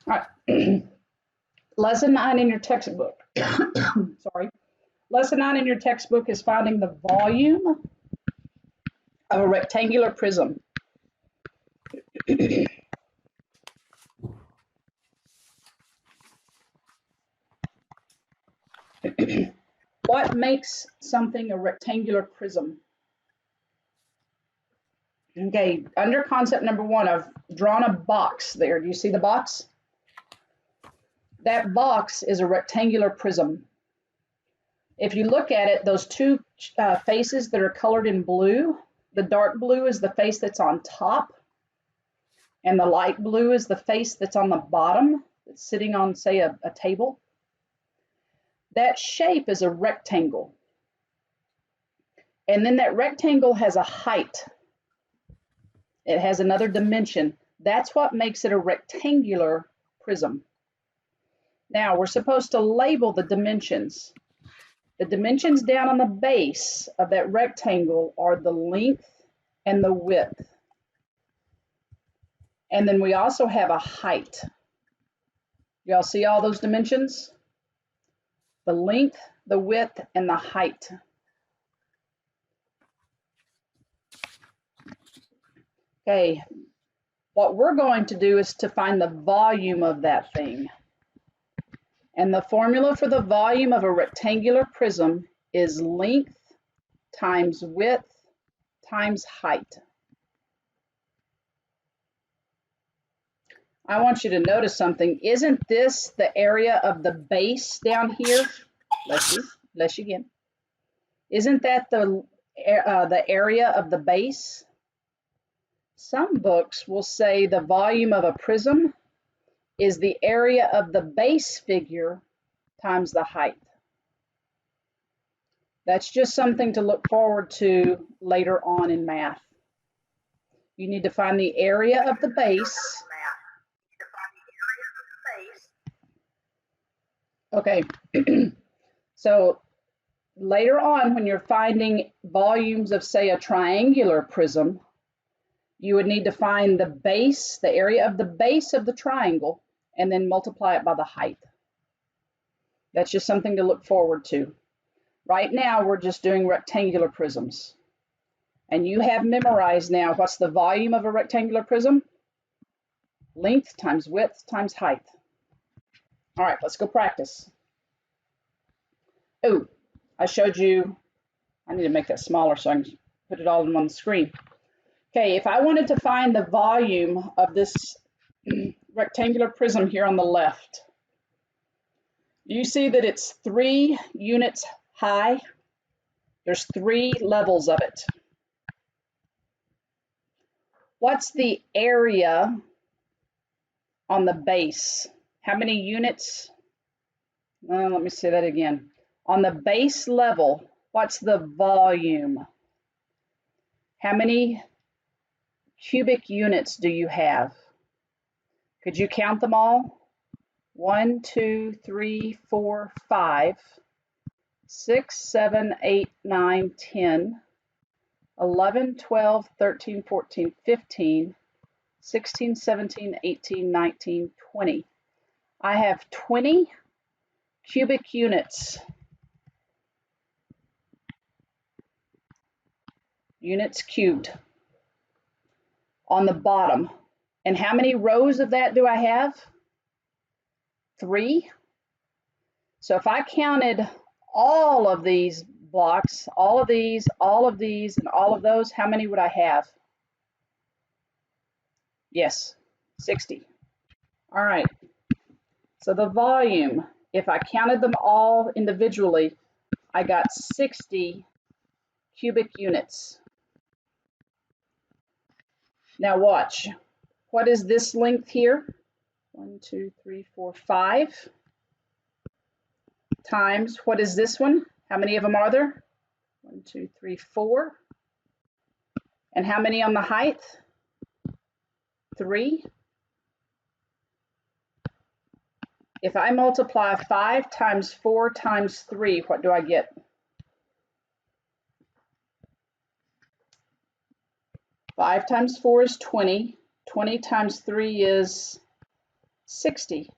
All right. Lesson 9 in your textbook. Sorry. Lesson 9 in your textbook is finding the volume of a rectangular prism. What makes something a rectangular prism? Okay, under concept number 1, I've drawn a box there. Do you see the box? That box is a rectangular prism. If you look at it, those two faces that are colored in blue, the dark blue is the face that's on top, and the light blue is the face that's on the bottom, that's sitting on, say, a table. That shape is a rectangle. And then that rectangle has a height. It has another dimension. That's what makes it a rectangular prism. Now, we're supposed to label the dimensions. The dimensions down on the base of that rectangle are the length and the width. And then we also have a height. Y'all see all those dimensions? The length, the width, and the height. Okay, what we're going to do is to find the volume of that thing. And the formula for the volume of a rectangular prism is length times width times height. I want you to notice something. Isn't this the area of the base down here? Bless you again. Isn't that the area of the base? Some books will say the volume of a prism is the area of the base figure times the height. That's just something to look forward to later on in math. You need to find the area of the base. Okay, so later on when you're finding volumes of, say, a triangular prism, you would need to find the base, the area of the base of the triangle, and then multiply it by the height. That's just something to look forward to. Right now, we're just doing rectangular prisms. And you have memorized now what's the volume of a rectangular prism? Length times width times height. All right, let's go practice. Oh, I showed you, I need to make that smaller so I can put it all on the screen. Okay, if I wanted to find the volume of this rectangular prism here on the left, you see that it's 3 units high. There's 3 levels of it. What's the area on the base? How many units? Let me say that again. On the base level, what's the volume? How many cubic units do you have? Could you count them all? 1, 2, 3, 4, 5, 6, 7, 8, 9, 10, 11, 12, 13, 14, 15, 16, 17, 18, 19, 20. I have 20 cubic units. Units cubed on the bottom. And how many rows of that do I have? 3. So if I counted all of these blocks, all of these, and all of those, how many would I have? Yes, 60. All right. So the volume, if I counted them all individually, I got 60 cubic units. Now watch. What is this length here? 1, 2, 3, 4, 5. Times, what is this one? How many of them are there? 1, 2, 3, 4. And how many on the height? 3. If I multiply 5 times 4 times 3, what do I get? 5 times 4 is 20. 20 times 3 is 60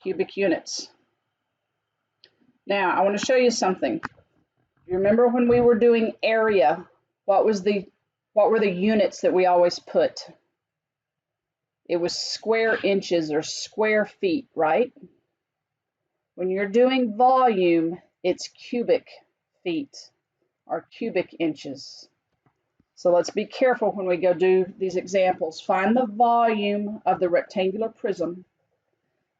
cubic units. Now, I want to show you something. You remember when we were doing area, what were the units that we always put? It was square inches or square feet, right? When you're doing volume, it's cubic feet or cubic inches. So let's be careful when we go do these examples. Find the volume of the rectangular prism.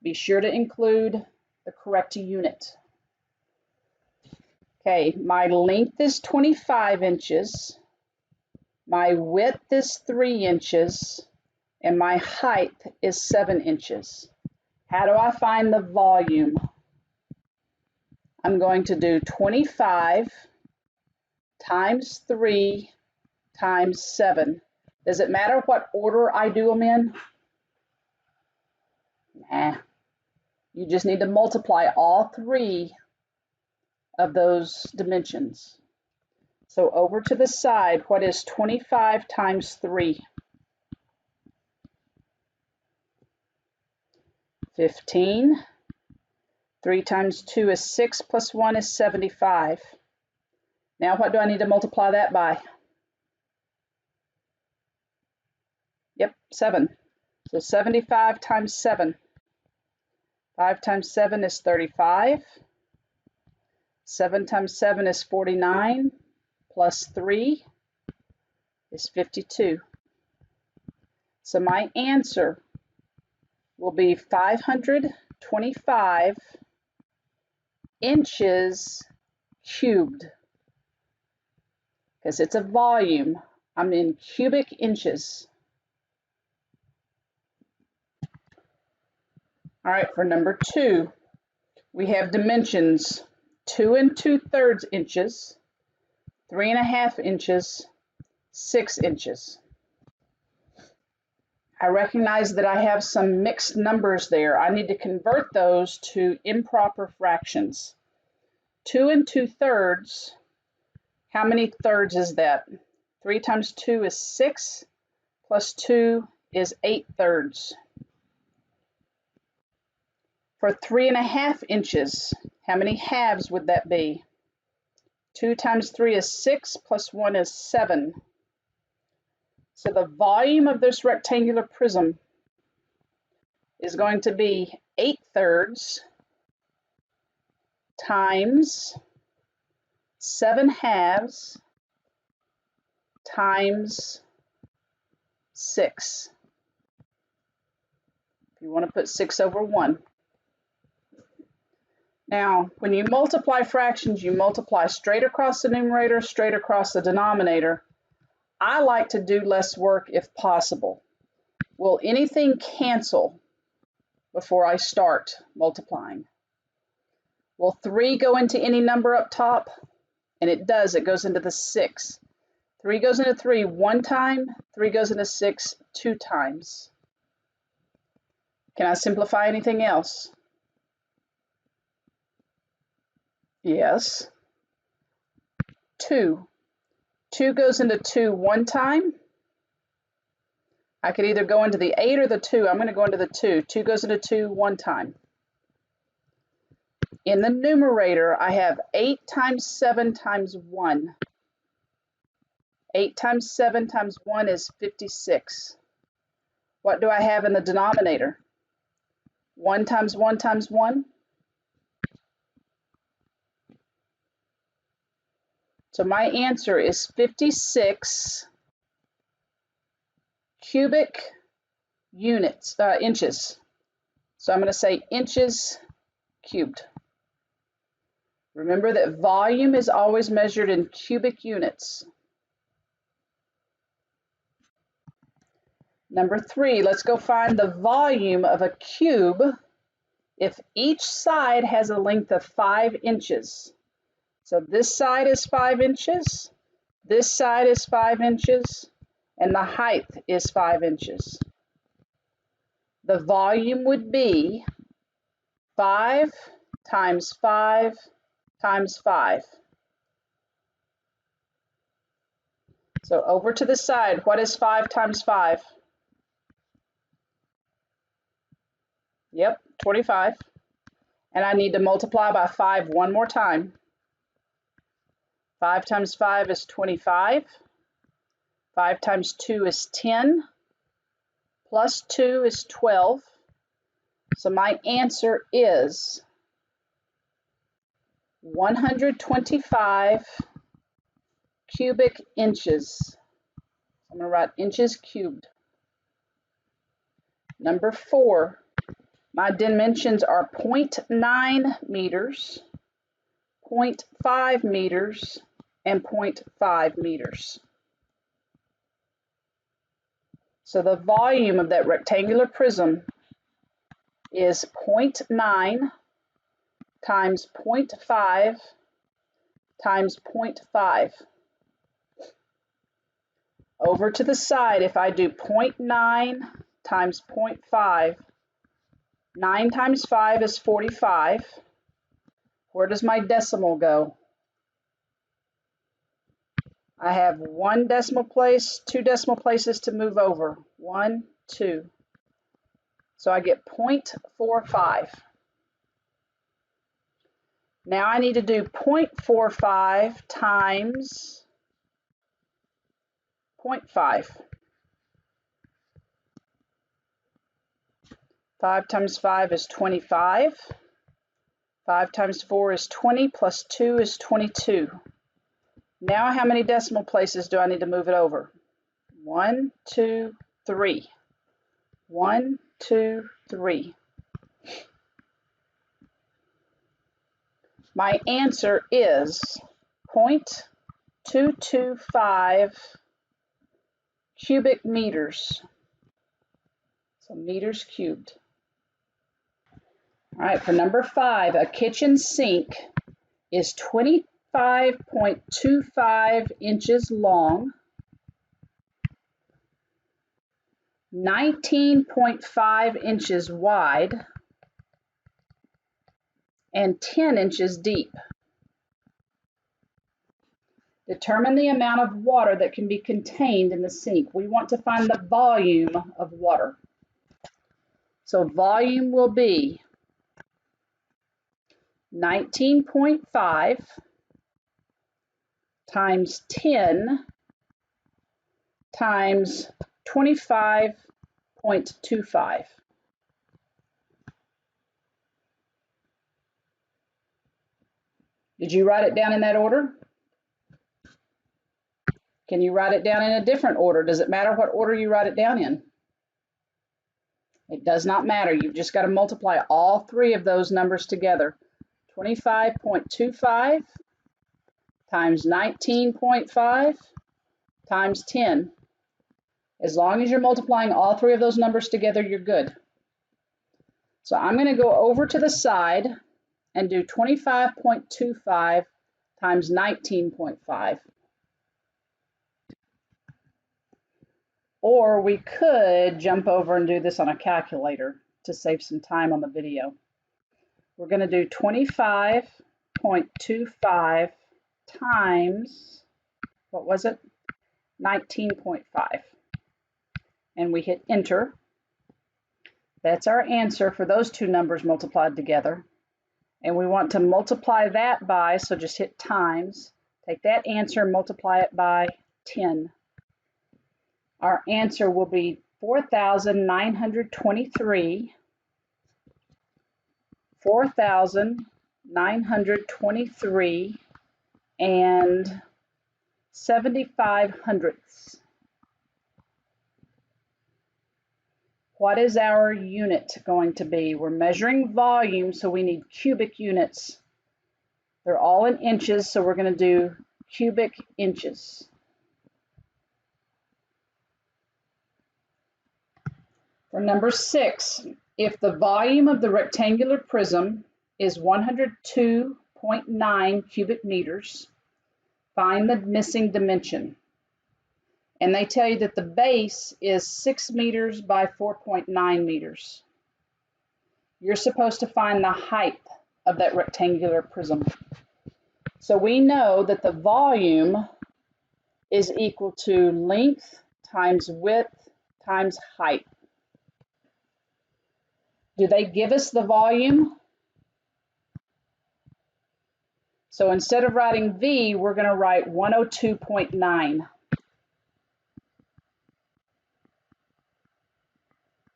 Be sure to include the correct unit. Okay, my length is 25 inches. My width is 3 inches. And my height is 7 inches. How do I find the volume? I'm going to do 25 times 3 times 7. Does it matter what order I do them in? Nah. You just need to multiply all 3 of those dimensions. So over to the side, what is 25 times 3? 15. 3 times 2 is 6 plus 1 is 75. Now what do I need to multiply that by? Yep, 7. So 75 times 7. 5 times 7 is 35. 7 times 7 is 49. Plus 3 is 52. So my answer will be 525 inches cubed. Because it's a volume, I'm in cubic inches. All right, for number 2, we have dimensions 2 2/3 inches, 3 1/2 inches, 6 inches. I recognize that I have some mixed numbers there. I need to convert those to improper fractions. 2 2/3, how many thirds is that? 3 times 2 is 6, plus 2 is 8 thirds. For 3 1/2 inches, how many halves would that be? 2 times 3 is 6, plus 1 is 7. So the volume of this rectangular prism is going to be 8 thirds times 7 halves times 6. If you want to put 6 over 1. Now, when you multiply fractions, you multiply straight across the numerator, straight across the denominator. I like to do less work if possible. Will anything cancel before I start multiplying? Will 3 go into any number up top? And it does, it goes into the 6. 3 goes into 3 one time, 3 goes into 6 2 times. Can I simplify anything else? Yes. 2. 2 goes into 2 one time. I could either go into the 8 or the 2. I'm going to go into the 2. 2 goes into 2 one time. In the numerator, I have 8 times 7 times 1. 8 times 7 times 1 is 56. What do I have in the denominator? 1 times 1 times 1. So my answer is 56 cubic units, inches. So I'm going to say inches cubed. Remember that volume is always measured in cubic units. Number 3, let's go find the volume of a cube if each side has a length of 5 inches. So this side is 5 inches, this side is 5 inches, and the height is 5 inches. The volume would be 5 times 5 times 5. So over to the side, what is 5 times 5? Yep, 25. And I need to multiply by 5 one more time. 5 times 5 is 25. 5 times 2 is 10. Plus 2 is 12. So my answer is 125 cubic inches. I'm going to write inches cubed. Number 4, my dimensions are 0.9 meters, 0.5 meters, and 0.5 meters. So the volume of that rectangular prism is 0.9 times 0.5 times 0.5. Over to the side, if I do 0.9 times 0.5, 9 times 5 is 45. Where does my decimal go? I have 1 decimal place, 2 decimal places to move over. 1, 2. So I get 0.45. Now I need to do 0.45 times 0.5. 5 times 5 is 25. 5 times 4 is 20, plus 2 is 22. Now how many decimal places do I need to move it over? 1, 2, 3. 1, 2, 3. My answer is 0.225 cubic meters. So meters cubed. All right, for number 5, a kitchen sink is 25.25 inches long, 19.5 inches wide, and 10 inches deep. Determine the amount of water that can be contained in the sink. We want to find the volume of water. So volume will be 19.5 times 10 times 25.25. Did you write it down in that order? Can you write it down in a different order? Does it matter what order you write it down in? It does not matter. You've just got to multiply all 3 of those numbers together. 25.25 times 19.5 times 10. As long as you're multiplying all 3 of those numbers together, you're good. So I'm going to go over to the side and do 25.25 times 19.5. Or we could jump over and do this on a calculator to save some time on the video. We're going to do 25.25 times, what was it? 19.5. And we hit enter. That's our answer for those 2 numbers multiplied together. And we want to multiply that by, so just hit times. Take that answer and multiply it by 10. Our answer will be 4,923. 4,923 and 75 hundredths. What is our unit going to be? We're measuring volume, so we need cubic units. They're all in inches, so we're going to do cubic inches. For number 6, if the volume of the rectangular prism is 102.9 cubic meters, find the missing dimension. And they tell you that the base is 6 meters by 4.9 meters. You're supposed to find the height of that rectangular prism. So we know that the volume is equal to length times width times height. Do they give us the volume? So instead of writing V, we're going to write 102.9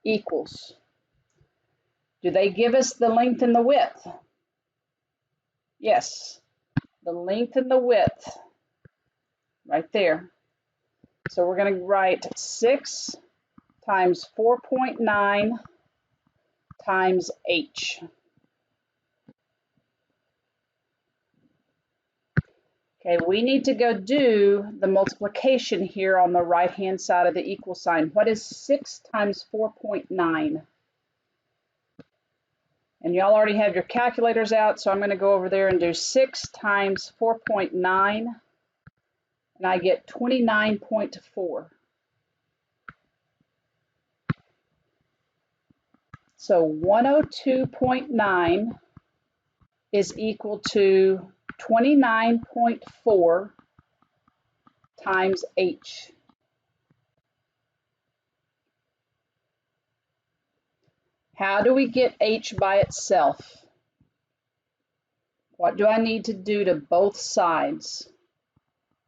equals. Do they give us the length and the width? Yes, the length and the width right there. So we're going to write 6 times 4.9 times H. Okay, we need to go do the multiplication here on the right-hand side of the equal sign. What is 6 times 4.9? And y'all already have your calculators out, so I'm going to go over there and do 6 times 4.9, and I get 29.4. So 102.9 is equal to 29.4 times H. How do we get H by itself? What do I need to do to both sides?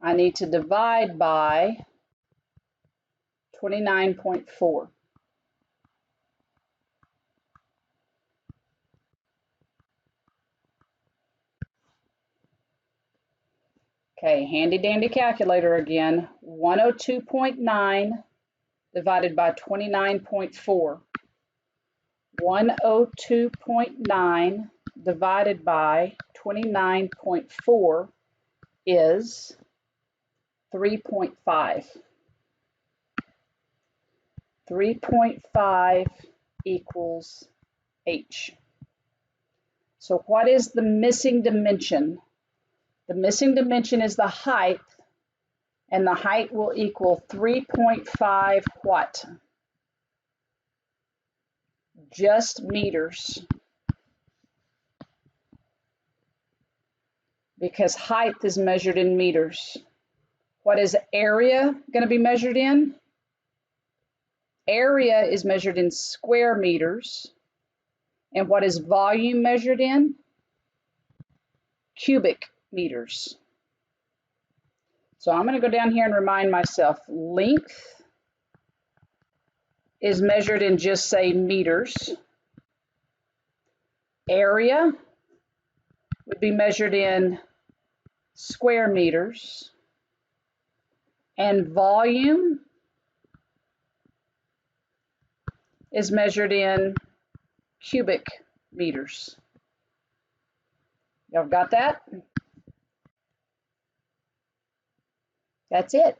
I need to divide by 29.4. Okay, handy dandy calculator again. 102.9 divided by 29.4. 102.9 divided by 29.4 is 3.5. 3.5 equals H. So what is the missing dimension? The missing dimension is the height, and the height will equal 3.5 what? Just meters. Because height is measured in meters. What is area going to be measured in? Area is measured in square meters. And what is volume measured in? Cubic meters. So I'm going to go down here and remind myself, length is measured in just say meters. Area would be measured in square meters. And volume is measured in cubic meters. Y'all got that? That's it.